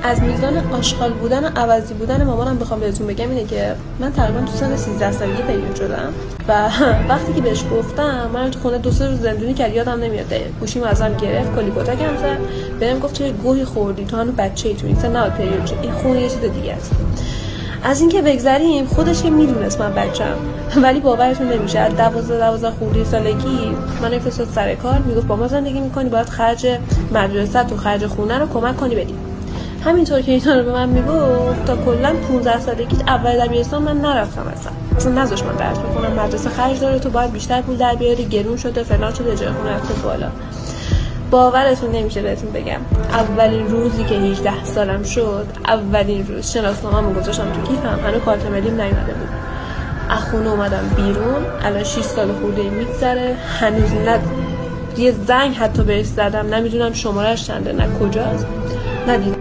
از میزان آشغال بودن و عوضی بودن مامانم بخوام بهتون بگم اینه که من تقریبا تو سن 13 سالگی پریود شدم و وقتی که بهش گفتم من تو خونه 2-3 روز زندونی کرد، یادم نمیاد. گوشیم ازم گرفت، کلی کتکم زد، بهم گفت چه گوهی خوردی، تو هنوز بچه‌ای، تو این سن نباید پریود شی، این خون یه چیز دیگه است. از اینکه بگذریم، خودش که میدونست من بچه‌م، ولی باورتون نمیشه از 12 خورده سالگی من فرستاد سر کار، میگفت با ما زندگی میکنی، باید خرج مدرسه و خرج خونه رو کمک کنی بدی. همینطور که اینا رو به من میگفت تا کلا 15 سالگی اول دبیرستان من نرفتم، اصلا نذاش من درس بخونم، مدرسه خرج داره، تو باید بیشتر پول در بیاری، گرون شده، فلان شده، جای خونه رفته بالا. باورتون نمیشه بهتون بگم اولین روزی که 18 سالم شد، اولین روز شناسنامه‌مو گذاشتم تو کیفم، هنوز کارت ملیم نیومده بود. از خونه اومدم بیرون، الان 6 سال خورده میگذره، هنوز نه یه زنگ حتی بهش زدم، نمیدونم شماره‌اش چنده، نه کجاست، نه دیدم